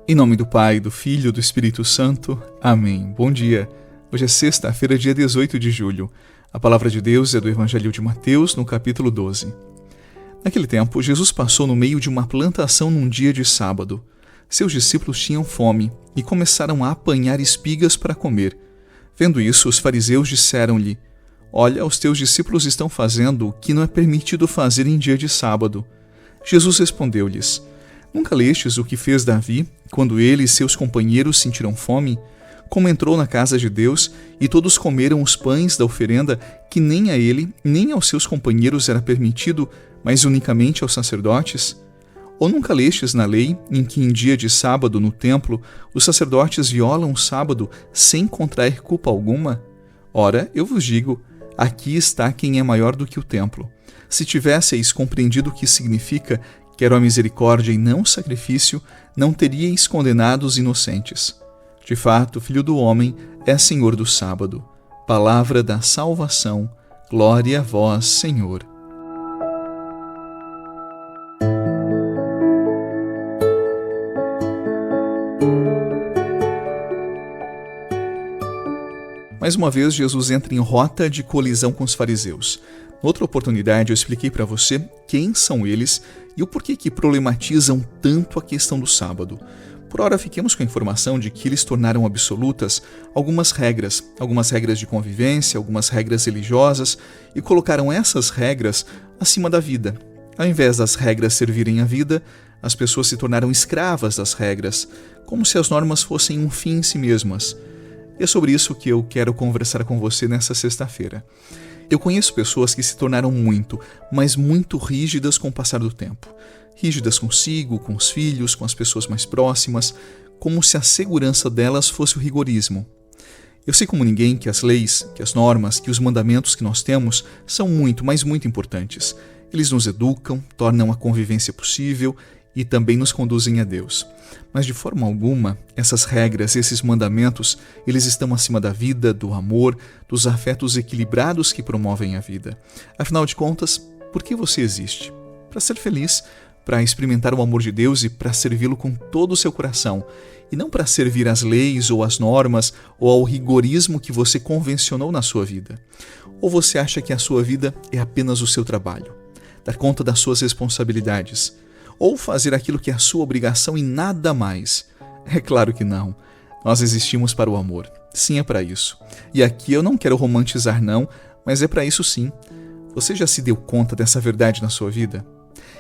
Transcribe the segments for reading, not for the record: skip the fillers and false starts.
Em nome do Pai, do Filho e do Espírito Santo. Amém. Bom dia. Hoje é sexta-feira, dia 18 de julho. A palavra de Deus é do Evangelho de Mateus, no capítulo 12. Naquele tempo, Jesus passou no meio de uma plantação num dia de sábado. Seus discípulos tinham fome e começaram a apanhar espigas para comer. Vendo isso, os fariseus disseram-lhe: Olha, os teus discípulos estão fazendo o que não é permitido fazer em dia de sábado. Jesus respondeu-lhes: Nunca lestes o que fez Davi, quando ele e seus companheiros sentiram fome? Como entrou na casa de Deus e todos comeram os pães da oferenda, que nem a ele, nem aos seus companheiros era permitido, mas unicamente aos sacerdotes? Ou nunca lestes na lei, em que em dia de sábado no templo, os sacerdotes violam o sábado sem contrair culpa alguma? Ora, eu vos digo, aqui está quem é maior do que o templo. Se tivesseis compreendido o que significa quero a misericórdia e não o sacrifício, não teríeis condenado os inocentes. De fato, o Filho do Homem é Senhor do sábado. Palavra da salvação. Glória a vós, Senhor. Mais uma vez, Jesus entra em rota de colisão com os fariseus. Noutra oportunidade, eu expliquei para você quem são eles e o porquê que problematizam tanto a questão do sábado. Por ora, fiquemos com a informação de que eles tornaram absolutas algumas regras de convivência, algumas regras religiosas, e colocaram essas regras acima da vida. Ao invés das regras servirem à vida, as pessoas se tornaram escravas das regras, como se as normas fossem um fim em si mesmas. E é sobre isso que eu quero conversar com você nessa sexta-feira. Eu conheço pessoas que se tornaram muito, mas muito rígidas com o passar do tempo. Rígidas consigo, com os filhos, com as pessoas mais próximas, como se a segurança delas fosse o rigorismo. Eu sei como ninguém que as leis, que as normas, que os mandamentos que nós temos são muito, mas muito importantes. Eles nos educam, tornam a convivência possível e também nos conduzem a Deus. Mas de forma alguma, essas regras, esses mandamentos, eles estão acima da vida, do amor, dos afetos equilibrados que promovem a vida. Afinal de contas, por que você existe? Para ser feliz, para experimentar o amor de Deus e para servi-lo com todo o seu coração, e não para servir às leis ou às normas ou ao rigorismo que você convencionou na sua vida. Ou você acha que a sua vida é apenas o seu trabalho, dar conta das suas responsabilidades, ou fazer aquilo que é a sua obrigação e nada mais? É claro que não. Nós existimos para o amor. Sim, é para isso. E aqui eu não quero romantizar não, mas é para isso sim. Você já se deu conta dessa verdade na sua vida?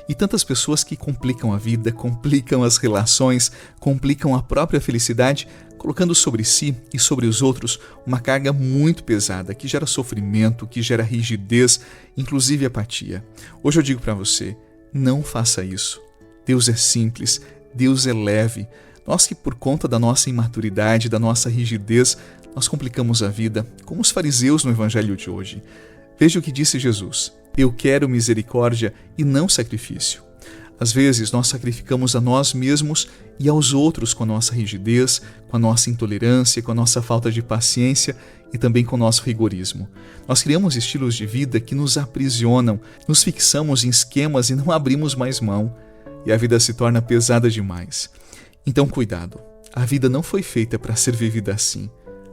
E tantas pessoas que complicam a vida, complicam as relações, complicam a própria felicidade, colocando sobre si e sobre os outros uma carga muito pesada, que gera sofrimento, que gera rigidez, inclusive apatia. Hoje eu digo para você, não faça isso. Deus é simples, Deus é leve. Nós que por conta da nossa imaturidade, da nossa rigidez, nós complicamos a vida, como os fariseus no evangelho de hoje. Veja o que disse Jesus: Eu quero misericórdia e não sacrifício. Às vezes nós sacrificamos a nós mesmos e aos outros com a nossa rigidez, com a nossa intolerância, com a nossa falta de paciência e também com o nosso rigorismo. Nós criamos estilos de vida que nos aprisionam, nos fixamos em esquemas e não abrimos mais mão. E a vida se torna pesada demais. Então cuidado, a vida não foi feita para ser vivida assim.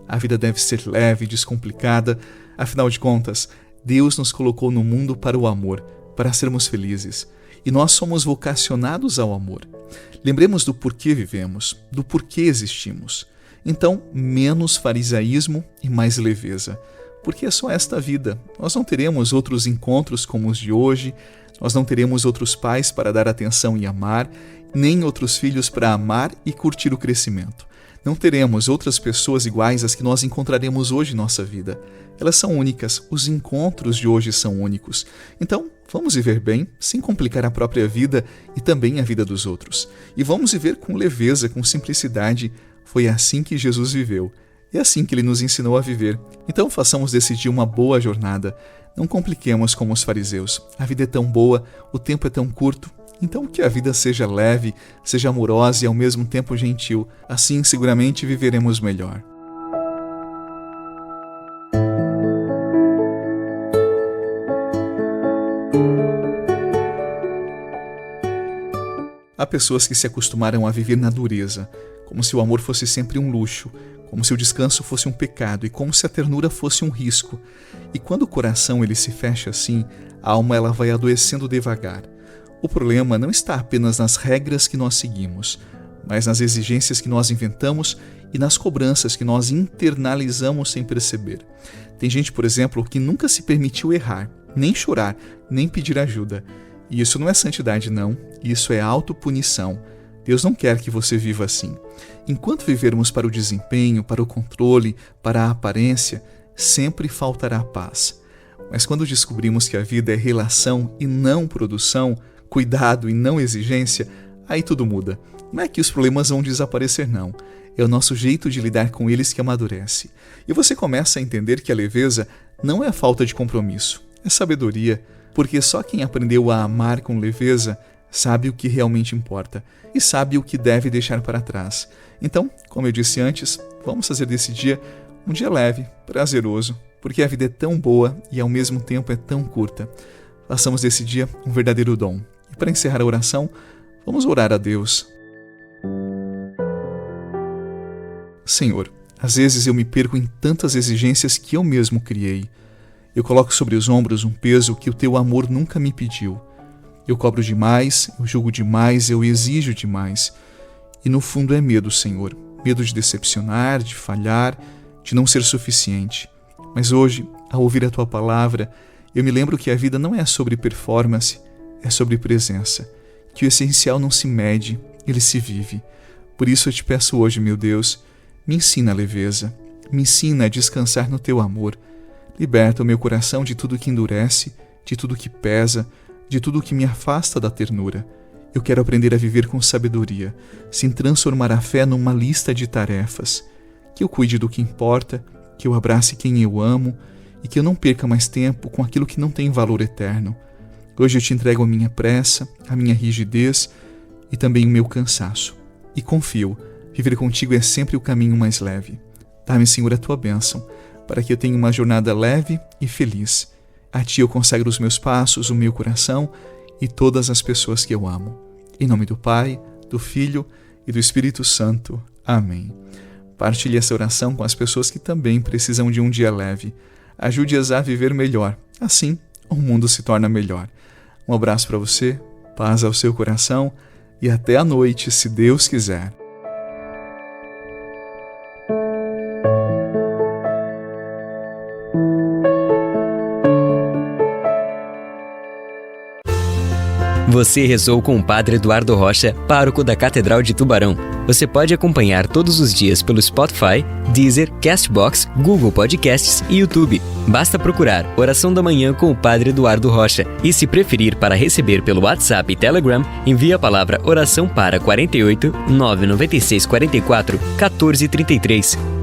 A vida deve ser leve, descomplicada. Afinal de contas, Deus nos colocou no mundo para o amor, para sermos felizes. E nós somos vocacionados ao amor. Lembremos do porquê vivemos, do porquê existimos. Então, menos farisaísmo e mais leveza. Porque é só esta vida. Nós não teremos outros encontros como os de hoje, nós não teremos outros pais para dar atenção e amar, nem outros filhos para amar e curtir o crescimento. Não teremos outras pessoas iguais às que nós encontraremos hoje em nossa vida. Elas são únicas, os encontros de hoje são únicos. Então, vamos viver bem, sem complicar a própria vida e também a vida dos outros. E vamos viver com leveza, com simplicidade. Foi assim que Jesus viveu. É assim que ele nos ensinou a viver. Então façamos desse dia uma boa jornada. Não compliquemos como os fariseus. A vida é tão boa, o tempo é tão curto. Então que a vida seja leve, seja amorosa e ao mesmo tempo gentil. Assim seguramente viveremos melhor. Há pessoas que se acostumaram a viver na dureza, como se o amor fosse sempre um luxo, como se o descanso fosse um pecado e como se a ternura fosse um risco. E quando o coração ele se fecha assim, a alma ela vai adoecendo devagar. O problema não está apenas nas regras que nós seguimos, mas nas exigências que nós inventamos e nas cobranças que nós internalizamos sem perceber. Tem gente, por exemplo, que nunca se permitiu errar, nem chorar, nem pedir ajuda. E isso não é santidade, não. Isso é autopunição. Deus não quer que você viva assim. Enquanto vivermos para o desempenho, para o controle, para a aparência, sempre faltará paz. Mas quando descobrimos que a vida é relação e não produção, cuidado e não exigência, aí tudo muda. Não é que os problemas vão desaparecer, não. É o nosso jeito de lidar com eles que amadurece. E você começa a entender que a leveza não é falta de compromisso, é sabedoria, porque só quem aprendeu a amar com leveza sabe o que realmente importa e sabe o que deve deixar para trás. Então, como eu disse antes, vamos fazer desse dia um dia leve, prazeroso, porque a vida é tão boa e ao mesmo tempo é tão curta. Façamos desse dia um verdadeiro dom. E para encerrar a oração, vamos orar a Deus. Senhor, às vezes eu me perco em tantas exigências que eu mesmo criei. Eu coloco sobre os ombros um peso que o teu amor nunca me pediu. Eu cobro demais, eu julgo demais, eu exijo demais. E no fundo é medo, Senhor. Medo de decepcionar, de falhar, de não ser suficiente. Mas hoje, ao ouvir a tua palavra, eu me lembro que a vida não é sobre performance, é sobre presença. Que o essencial não se mede, ele se vive. Por isso eu te peço hoje, meu Deus, me ensina a leveza, me ensina a descansar no teu amor. Liberta o meu coração de tudo que endurece, de tudo que pesa, de tudo que me afasta da ternura. Eu quero aprender a viver com sabedoria, sem transformar a fé numa lista de tarefas. Que eu cuide do que importa, que eu abrace quem eu amo e que eu não perca mais tempo com aquilo que não tem valor eterno. Hoje eu te entrego a minha pressa, a minha rigidez e também o meu cansaço. E confio, viver contigo é sempre o caminho mais leve. Dá-me, Senhor, a tua bênção, para que eu tenha uma jornada leve e feliz. A ti eu consagro os meus passos, o meu coração e todas as pessoas que eu amo. Em nome do Pai, do Filho e do Espírito Santo. Amém. Partilhe essa oração com as pessoas que também precisam de um dia leve. Ajude-as a viver melhor. Assim, o mundo se torna melhor. Um abraço para você, paz ao seu coração e até a noite, se Deus quiser. Você rezou com o Padre Eduardo Rocha, pároco da Catedral de Tubarão. Você pode acompanhar todos os dias pelo Spotify, Deezer, Castbox, Google Podcasts e YouTube. Basta procurar Oração da Manhã com o Padre Eduardo Rocha. E se preferir para receber pelo WhatsApp e Telegram, envie a palavra oração para 48 996 44 14 33.